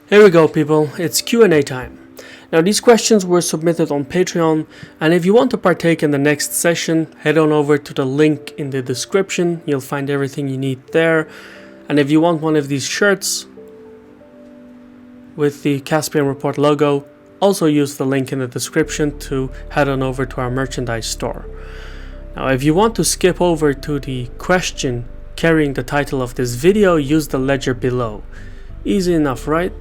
Here we go, people. It's Q&A time. Now, these questions were submitted on Patreon, and if you want to partake in the next session, head on over to the link in the description. You'll find everything you need there. And if you want one of these shirts with the Caspian Report logo, also use the link in the description to head on over to our merchandise store. Now, if you want to skip over to the question carrying the title of this video, use the ledger below. Easy enough, right?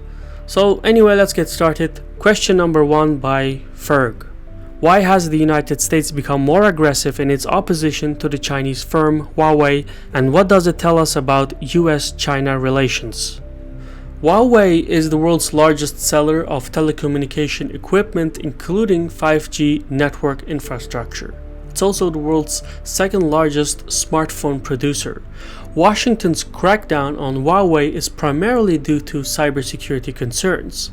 So anyway, let's get started. Question number 1 by Ferg. Why has the United States become more aggressive in its opposition to the Chinese firm Huawei, and what does it tell us about US-China relations? Huawei is the world's largest seller of telecommunication equipment, including 5G network infrastructure. It's also the world's second largest smartphone producer. Washington's crackdown on Huawei is primarily due to cybersecurity concerns.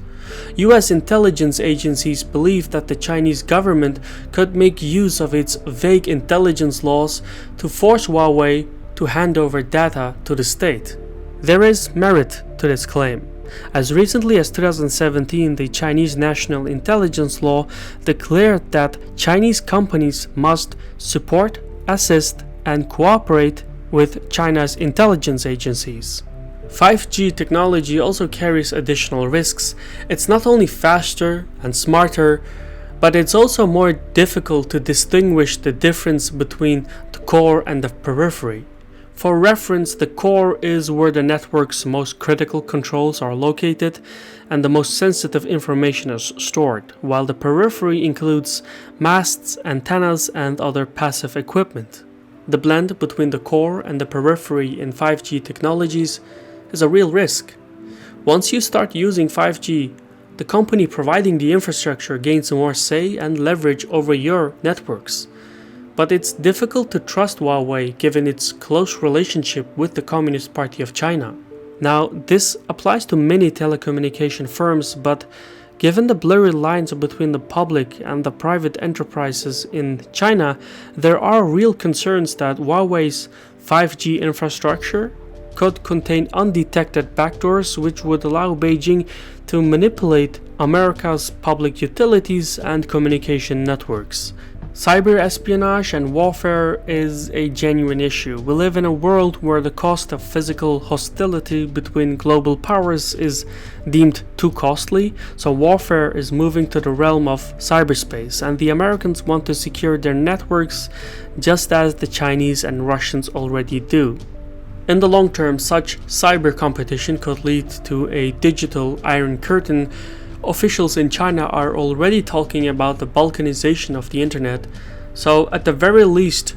US intelligence agencies believe that the Chinese government could make use of its vague intelligence laws to force Huawei to hand over data to the state. There is merit to this claim. As recently as 2017, the Chinese National Intelligence Law declared that Chinese companies must support, assist, and cooperate with China's intelligence agencies. 5G technology also carries additional risks. It's not only faster and smarter, but it's also more difficult to distinguish the difference between the core and the periphery. For reference, the core is where the network's most critical controls are located and the most sensitive information is stored, while the periphery includes masts, antennas, and other passive equipment. The blend between the core and the periphery in 5G technologies is a real risk. Once you start using 5G, the company providing the infrastructure gains more say and leverage over your networks. But it's difficult to trust Huawei given its close relationship with the Communist Party of China. Now, this applies to many telecommunication firms, but given the blurry lines between the public and the private enterprises in China, there are real concerns that Huawei's 5G infrastructure could contain undetected backdoors which would allow Beijing to manipulate America's public utilities and communication networks. Cyber espionage and warfare is a genuine issue. We live in a world where the cost of physical hostility between global powers is deemed too costly, so warfare is moving to the realm of cyberspace, and the Americans want to secure their networks just as the Chinese and Russians already do. In the long term, such cyber competition could lead to a digital Iron Curtain. Officials in China are already talking about the Balkanization of the internet, so at the very least,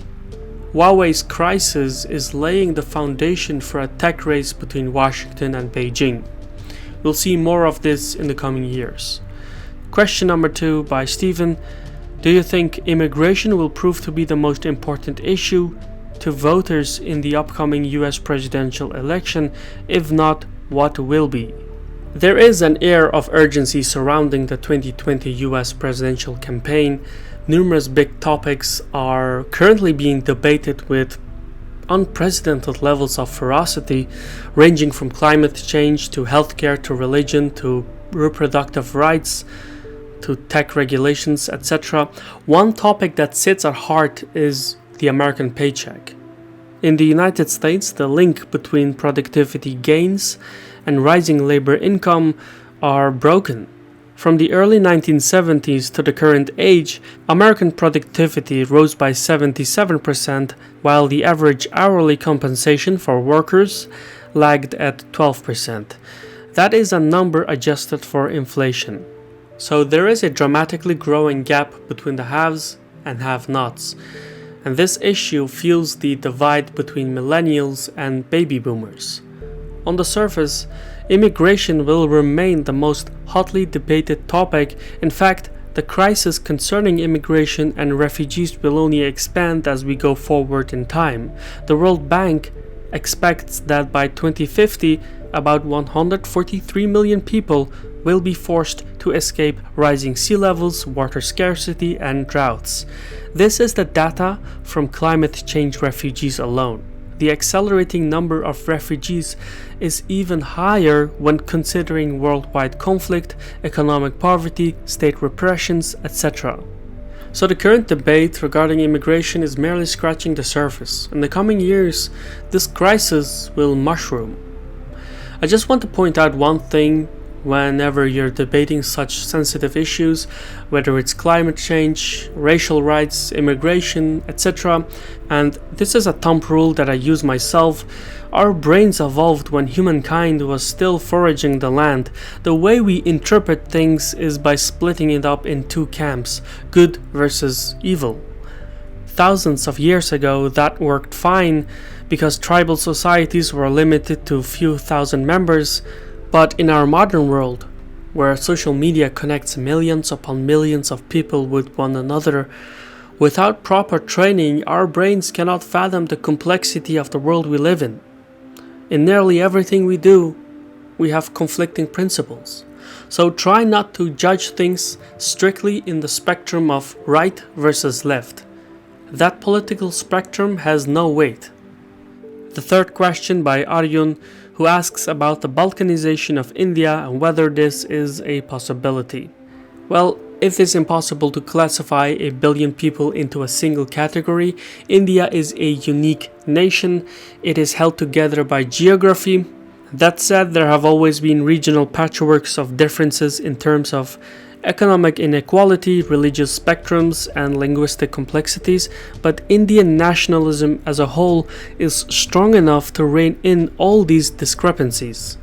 Huawei's crisis is laying the foundation for a tech race between Washington and Beijing. We'll see more of this in the coming years. Question number 2 by Stephen. Do you think immigration will prove to be the most important issue to voters in the upcoming US presidential election? If not, what will be? There is an air of urgency surrounding the 2020 US presidential campaign. Numerous big topics are currently being debated with unprecedented levels of ferocity, ranging from climate change to healthcare to religion to reproductive rights to tech regulations, etc. One topic that sits at heart is the American paycheck. In the United States, the link between productivity gains and rising labor income are broken. From the early 1970s to the current age, American productivity rose by 77%, while the average hourly compensation for workers lagged at 12%. That is a number adjusted for inflation. So there is a dramatically growing gap between the haves and have-nots. And this issue fuels the divide between millennials and baby boomers. On the surface, immigration will remain the most hotly debated topic. In fact, the crisis concerning immigration and refugees will only expand as we go forward in time. The World Bank expects that by 2050, about 143 million people will be forced to escape rising sea levels, water scarcity, and droughts. This is the data from climate change refugees alone. the accelerating number of refugees is even higher when considering worldwide conflict, economic poverty, state repressions, etc. So the current debate regarding immigration is merely scratching the surface. In the coming years, this crisis will mushroom. I just want to point out one thing whenever you're debating such sensitive issues, whether it's climate change, racial rights, immigration, etc. And this is a thumb rule that I use myself. Our brains evolved when humankind was still foraging the land. The way we interpret things is by splitting it up in two camps, good versus evil. Thousands of years ago, that worked fine because tribal societies were limited to a few thousand members. But in our modern world, where social media connects millions upon millions of people with one another, without proper training, our brains cannot fathom the complexity of the world we live in. In nearly everything we do, we have conflicting principles. So try not to judge things strictly in the spectrum of right versus left. That political spectrum has no weight. The third question by Arjun, who asks about the Balkanization of India and whether this is a possibility. Well, if it's impossible to classify 1 billion people into a single category, India is a unique nation. It is held together by geography. That said, there have always been regional patchworks of differences in terms of economic inequality, religious spectrums, and linguistic complexities, but Indian nationalism as a whole is strong enough to rein in all these discrepancies.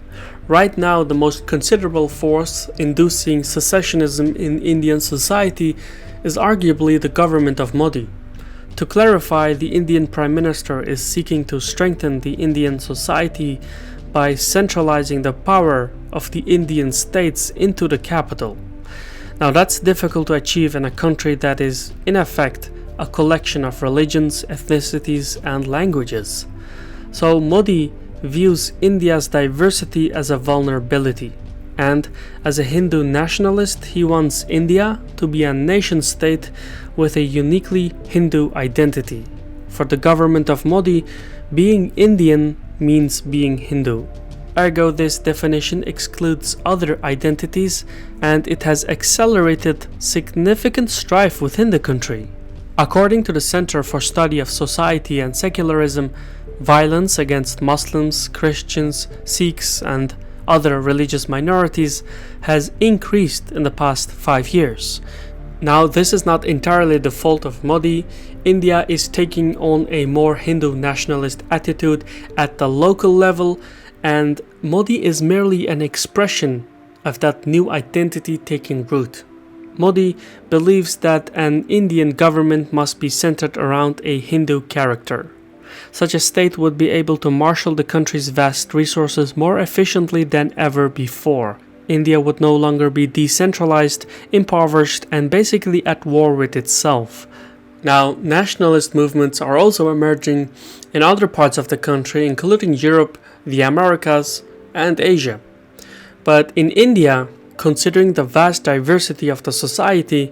Right now, the most considerable force inducing secessionism in Indian society is arguably the government of Modi. To clarify, the Indian Prime Minister is seeking to strengthen the Indian society by centralizing the power of the Indian states into the capital. Now that's difficult to achieve in a country that is, in effect, a collection of religions, ethnicities, and languages. So Modi views India's diversity as a vulnerability, and as a Hindu nationalist, he wants India to be a nation-state with a uniquely Hindu identity. For the government of Modi, being Indian means being Hindu. Ergo, this definition excludes other identities, and it has accelerated significant strife within the country. According to the Center for Study of Society and Secularism, violence against Muslims, Christians, Sikhs, and other religious minorities has increased in the past 5 years. Now, this is not entirely the fault of Modi. India is taking on a more Hindu nationalist attitude at the local level, and Modi is merely an expression of that new identity taking root. Modi believes that an Indian government must be centered around a Hindu character. Such a state would be able to marshal the country's vast resources more efficiently than ever before. India would no longer be decentralized, impoverished, and basically at war with itself. Now, nationalist movements are also emerging in other parts of the country, including Europe, the Americas, and Asia. But in India, considering the vast diversity of the society,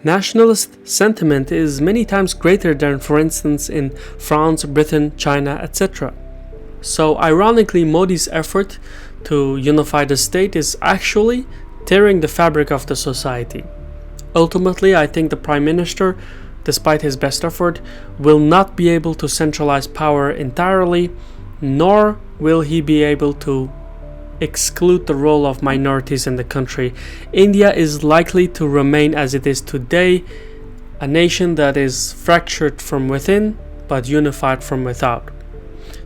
nationalist sentiment is many times greater than, for instance, in France, Britain, China, etc. So, ironically, Modi's effort to unify the state is actually tearing the fabric of the society. Ultimately, I think the Prime Minister, despite his best effort, will not be able to centralize power entirely, nor will he be able to exclude the role of minorities in the country. India is likely to remain as it is today, a nation that is fractured from within but unified from without.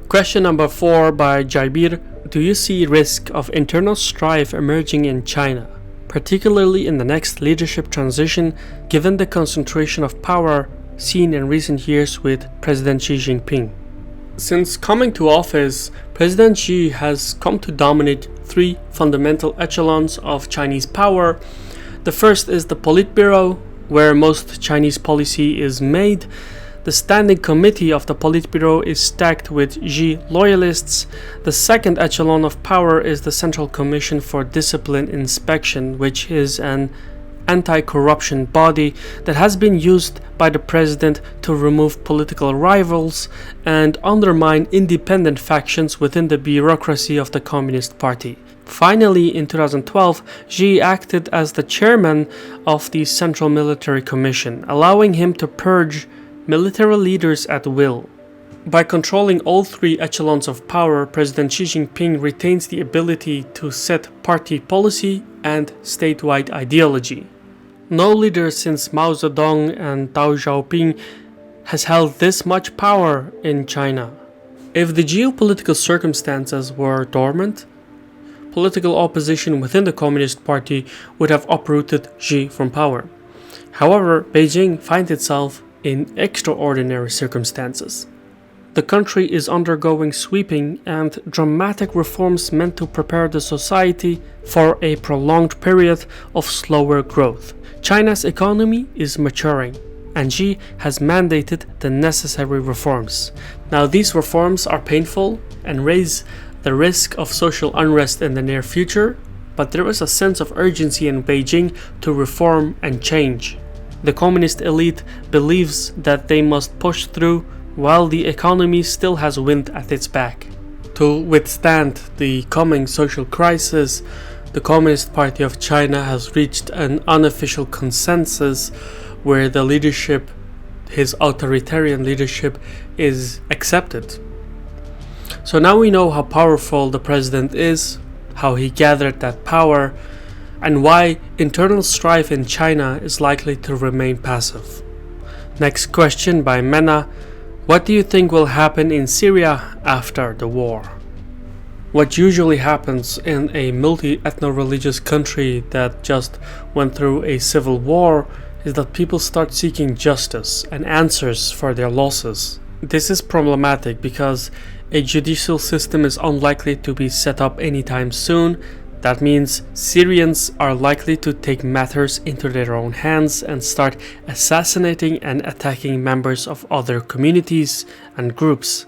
Question number 4 by Jaibir. Do you see risk of internal strife emerging in China, particularly in the next leadership transition, given the concentration of power seen in recent years with President Xi Jinping? Since coming to office, President Xi has come to dominate 3 fundamental echelons of Chinese power. The first is the Politburo, where most Chinese policy is made. The standing committee of the Politburo is stacked with Xi loyalists. The second echelon of power is the Central Commission for Discipline Inspection, which is an anti-corruption body that has been used by the president to remove political rivals and undermine independent factions within the bureaucracy of the Communist Party. Finally, in 2012, Xi acted as the chairman of the Central Military Commission, allowing him to purge military leaders at will. By controlling all three echelons of power, President Xi Jinping retains the ability to set party policy and statewide ideology. No leader since Mao Zedong and Deng Xiaoping has held this much power in China. If the geopolitical circumstances were dormant, political opposition within the Communist Party would have uprooted Xi from power. However, Beijing finds itself in extraordinary circumstances. The country is undergoing sweeping and dramatic reforms meant to prepare the society for a prolonged period of slower growth. China's economy is maturing, and Xi has mandated the necessary reforms. Now, these reforms are painful and raise the risk of social unrest in the near future, but there is a sense of urgency in Beijing to reform and change. The communist elite believes that they must push through while the economy still has wind at its back. To withstand the coming social crisis, the Communist Party of China has reached an unofficial consensus where the leadership, his authoritarian leadership, is accepted. So now we know how powerful the president is, how he gathered that power, and why internal strife in China is likely to remain passive. Next question by Mena. What do you think will happen in Syria after the war? What usually happens in a multi-ethno-religious country that just went through a civil war is that people start seeking justice and answers for their losses. This is problematic because a judicial system is unlikely to be set up anytime soon. That means Syrians are likely to take matters into their own hands and start assassinating and attacking members of other communities and groups.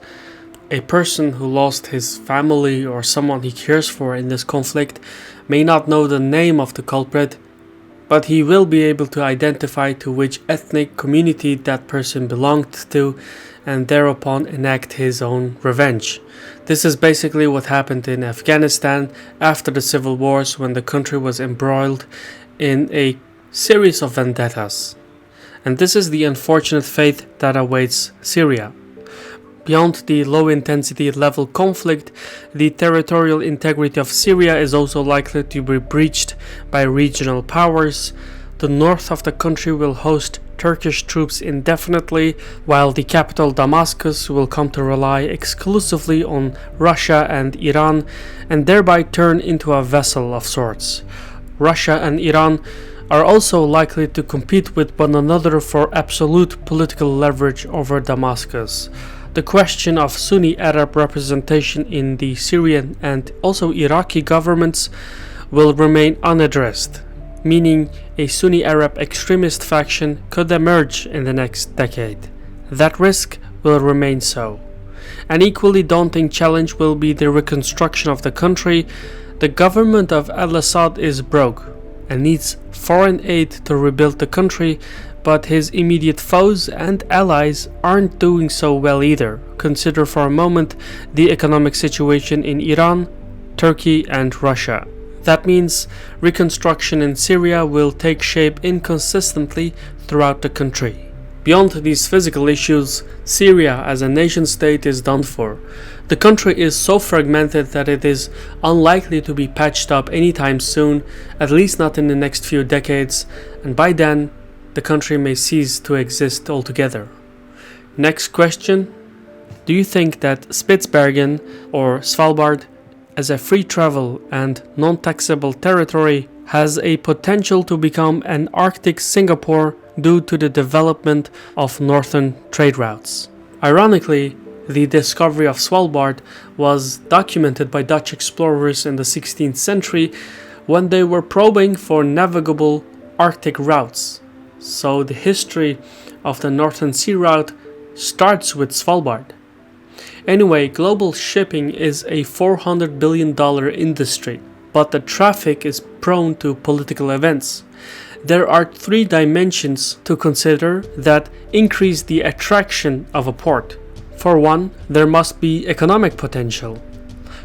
A person who lost his family or someone he cares for in this conflict may not know the name of the culprit, but he will be able to identify to which ethnic community that person belonged to and thereupon enact his own revenge. This is basically what happened in Afghanistan after the civil wars, when the country was embroiled in a series of vendettas. And this is the unfortunate fate that awaits Syria. Beyond the low-intensity level conflict, the territorial integrity of Syria is also likely to be breached by regional powers. The north of the country will host Turkish troops indefinitely, while the capital Damascus will come to rely exclusively on Russia and Iran, and thereby turn into a vessel of sorts. Russia and Iran are also likely to compete with one another for absolute political leverage over Damascus. The question of Sunni Arab representation in the Syrian and also Iraqi governments will remain unaddressed, meaning a Sunni Arab extremist faction could emerge in the next decade. That risk will remain so. An equally daunting challenge will be the reconstruction of the country. The government of al-Assad is broke and needs foreign aid to rebuild the country, but his immediate foes and allies aren't doing so well either. Consider for a moment the economic situation in Iran, Turkey, and Russia. That means reconstruction in Syria will take shape inconsistently throughout the country. Beyond these physical issues, Syria as a nation-state is done for. The country is so fragmented that it is unlikely to be patched up anytime soon, at least not in the next few decades, and by then, the country may cease to exist altogether. Next question. Do you think that Spitsbergen or Svalbard as a free travel and non-taxable territory has a potential to become an Arctic Singapore due to the development of northern trade routes? Ironically, the discovery of Svalbard was documented by Dutch explorers in the 16th century when they were probing for navigable Arctic routes. So the history of the Northern Sea Route starts with Svalbard. Anyway, global shipping is a $400 billion industry, but the traffic is prone to political events. there are three dimensions to consider that increase the attraction of a port. For one, there must be economic potential,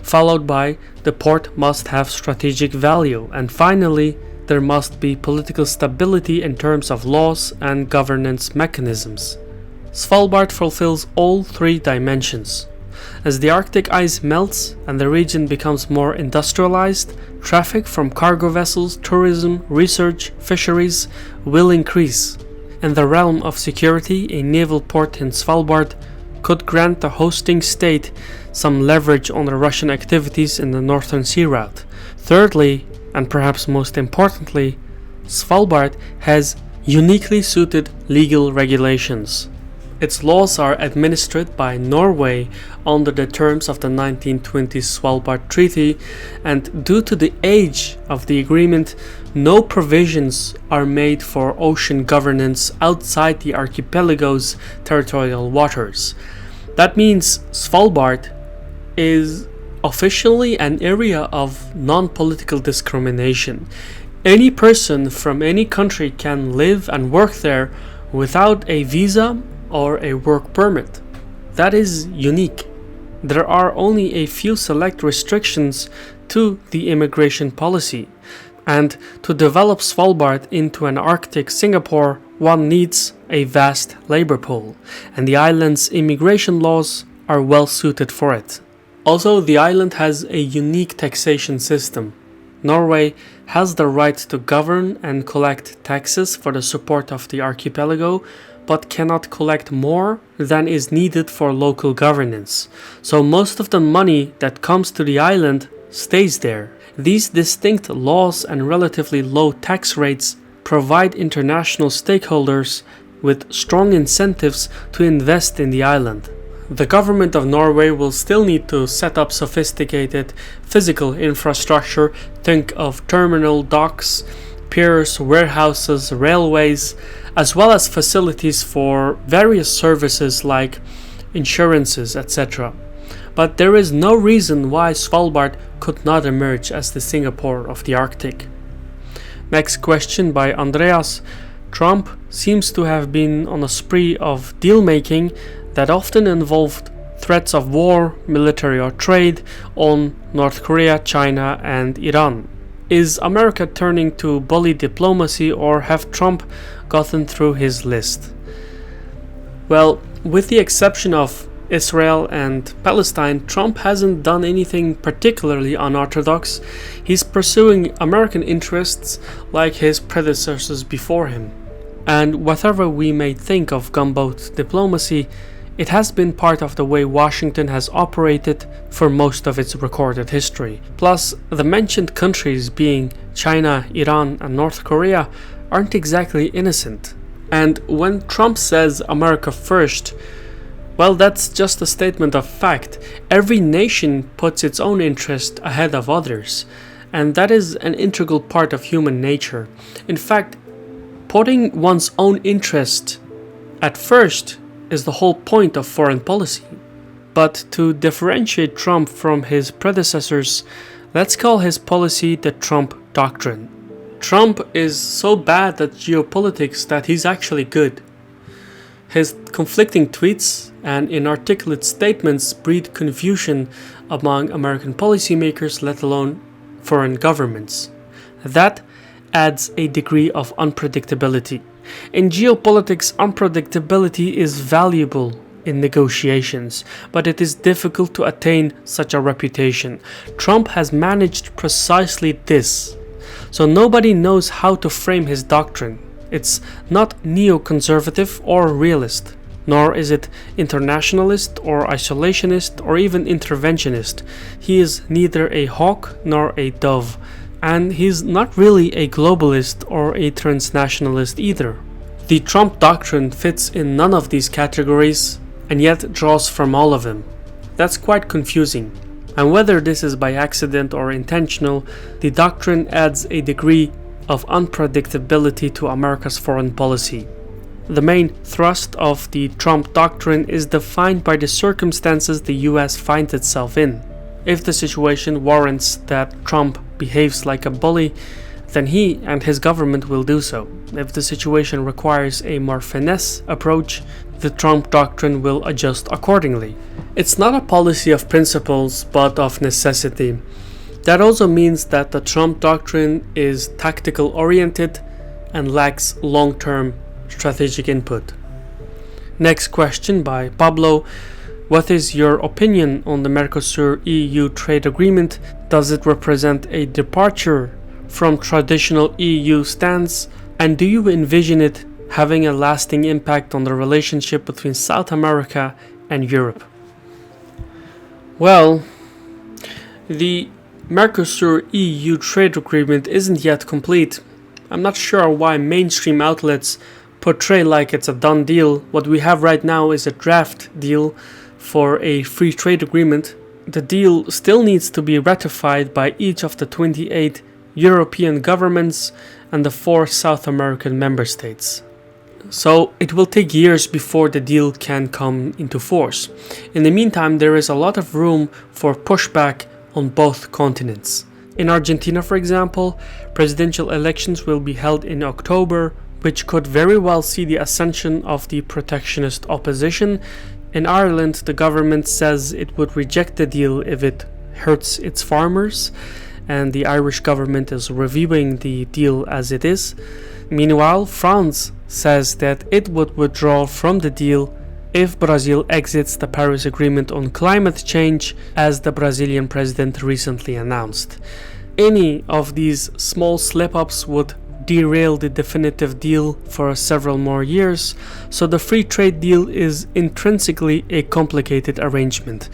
followed by the port must have strategic value, and finally, there must be political stability in terms of laws and governance mechanisms. Svalbard fulfills all three dimensions. As the Arctic ice melts and the region becomes more industrialized, traffic from cargo vessels, tourism, research, fisheries will increase. In the realm of security, a naval port in Svalbard could grant the hosting state some leverage on the Russian activities in the Northern Sea route. Thirdly, and perhaps most importantly, Svalbard has uniquely suited legal regulations. Its laws are administered by Norway under the terms of the 1920 Svalbard Treaty, and due to the age of the agreement, no provisions are made for ocean governance outside the archipelago's territorial waters. That means Svalbard is officially an area of non-political discrimination. Any person from any country can live and work there without a visa or a work permit. That is unique. There are only a few select restrictions to the immigration policy, and to develop Svalbard into an Arctic Singapore, one needs a vast labor pool, and the island's immigration laws are well suited for it. Also, the island has a unique taxation system. Norway has the right to govern and collect taxes for the support of the archipelago, but cannot collect more than is needed for local governance. So most of the money that comes to the island stays there. These distinct laws and relatively low tax rates provide international stakeholders with strong incentives to invest in the island. The government of Norway will still need to set up sophisticated physical infrastructure. Think of terminal docks, piers, warehouses, railways, as well as facilities for various services like insurances, etc. But there is no reason why Svalbard could not emerge as the Singapore of the Arctic. Next question by Andreas. Trump seems to have been on a spree of deal-making that often involved threats of war, military or trade on North Korea, China and Iran. Is America turning to bully diplomacy, or have Trump gotten through his list? Well, with the exception of Israel and Palestine, Trump hasn't done anything particularly unorthodox. He's pursuing American interests like his predecessors before him. And whatever we may think of gunboat diplomacy, it has been part of the way Washington has operated for most of its recorded history. Plus, the mentioned countries being China, Iran and North Korea aren't exactly innocent. And when Trump says America first, well, that's just a statement of fact. Every nation puts its own interest ahead of others, and that is an integral part of human nature. In fact, putting one's own interest at first is the whole point of foreign policy. But to differentiate Trump from his predecessors, let's call his policy the Trump Doctrine. Trump is so bad at geopolitics that he's actually good. His conflicting tweets and inarticulate statements breed confusion among American policymakers, let alone foreign governments. That adds a degree of unpredictability. In geopolitics, unpredictability is valuable in negotiations, but it is difficult to attain such a reputation. Trump has managed precisely this, so nobody knows how to frame his doctrine. It's not neoconservative or realist, nor is it internationalist or isolationist or even interventionist. He is neither a hawk nor a dove. And he's not really a globalist or a transnationalist either. The Trump Doctrine fits in none of these categories and yet draws from all of them. That's quite confusing. And whether this is by accident or intentional, the doctrine adds a degree of unpredictability to America's foreign policy. The main thrust of the Trump Doctrine is defined by the circumstances the US finds itself in. If the situation warrants that Trump behaves like a bully, then he and his government will do so. If the situation requires a more finesse approach, the Trump Doctrine will adjust accordingly. It's not a policy of principles, but of necessity. That also means that the Trump Doctrine is tactical oriented and lacks long-term strategic input. Next question by Pablo. What is your opinion on the Mercosur EU trade agreement? Does it represent a departure from traditional EU stance? And do you envision it having a lasting impact on the relationship between South America and Europe? Well, the Mercosur EU trade agreement isn't yet complete. I'm not sure why mainstream outlets portray like it's a done deal. What we have right now is a draft deal for a free trade agreement. The deal still needs to be ratified by each of the 28 European governments and the 4 South American member states. So it will take years before the deal can come into force. In the meantime, there is a lot of room for pushback on both continents. In Argentina, for example, presidential elections will be held in October, which could very well see the ascension of the protectionist opposition. In Ireland, the government says it would reject the deal if it hurts its farmers, and the Irish government is reviewing the deal as it is. Meanwhile, France says that it would withdraw from the deal if Brazil exits the Paris Agreement on climate change, as the Brazilian president recently announced. Any of these small slip-ups would derail the definitive deal for several more years, so the free trade deal is intrinsically a complicated arrangement.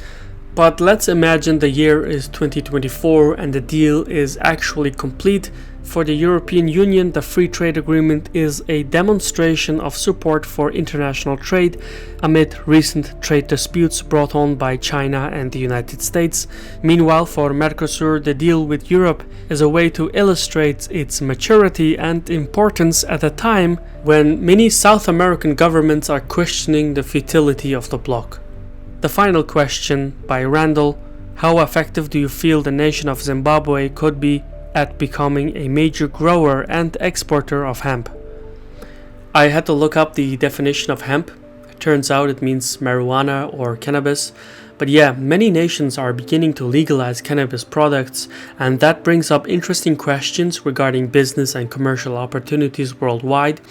But let's imagine the year is 2024 and the deal is actually complete. For the European Union, the free trade agreement is a demonstration of support for international trade amid recent trade disputes brought on by China and the United States. Meanwhile, for Mercosur, the deal with Europe is a way to illustrate its maturity and importance at a time when many South American governments are questioning the futility of the bloc. The final question by Randall. How effective do you feel the nation of Zimbabwe could be at becoming a major grower and exporter of hemp? I had to look up the definition of hemp. It turns out it means marijuana or cannabis. But yeah, many nations are beginning to legalize cannabis products, and that brings up interesting questions regarding business and commercial opportunities worldwide.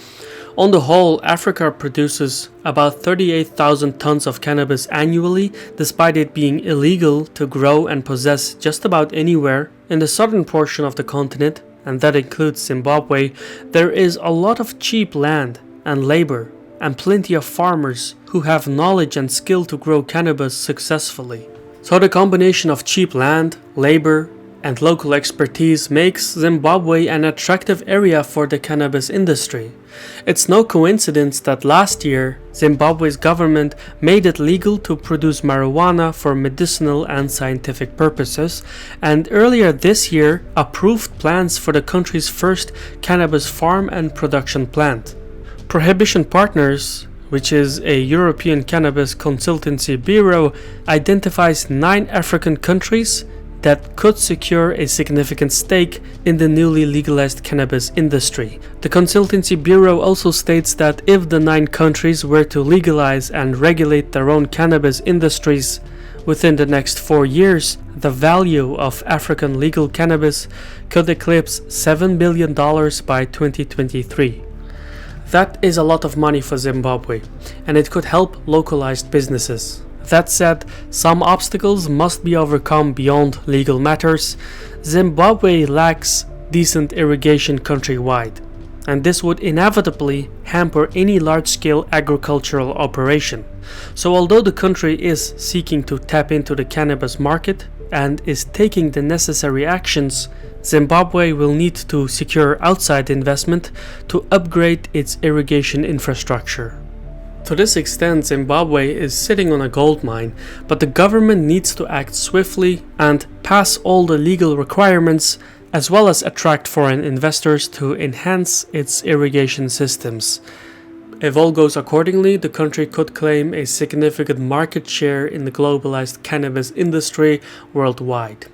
On the whole, Africa produces about 38,000 tons of cannabis annually, despite it being illegal to grow and possess just about anywhere. In the southern portion of the continent, and that includes Zimbabwe, there is a lot of cheap land and labor, and plenty of farmers who have knowledge and skill to grow cannabis successfully. So the combination of cheap land, labor, and local expertise makes Zimbabwe an attractive area for the cannabis industry. It's no coincidence that last year, Zimbabwe's government made it legal to produce marijuana for medicinal and scientific purposes, and earlier this year approved plans for the country's first cannabis farm and production plant. Prohibition Partners, which is a European cannabis consultancy bureau, identifies 9 African countries that could secure a significant stake in the newly legalized cannabis industry. The consultancy bureau also states that if the 9 countries were to legalize and regulate their own cannabis industries within the next 4 years, the value of African legal cannabis could eclipse $7 billion by 2023. That is a lot of money for Zimbabwe, and it could help localized businesses. That said, some obstacles must be overcome beyond legal matters. Zimbabwe lacks decent irrigation countrywide, and this would inevitably hamper any large-scale agricultural operation. So although the country is seeking to tap into the cannabis market and is taking the necessary actions, Zimbabwe will need to secure outside investment to upgrade its irrigation infrastructure. To this extent, Zimbabwe is sitting on a gold mine, but the government needs to act swiftly and pass all the legal requirements, as well as attract foreign investors to enhance its irrigation systems. If all goes accordingly, the country could claim a significant market share in the globalized cannabis industry worldwide.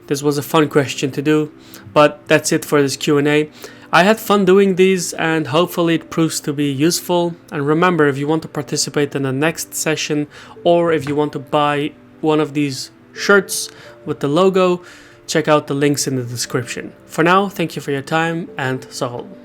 This was a fun question to do, but that's it for this Q&A. I had fun doing these and hopefully it proves to be useful. And remember, if you want to participate in the next session or if you want to buy one of these shirts with the logo, check out the links in the description. For now, thank you for your time and Sahol.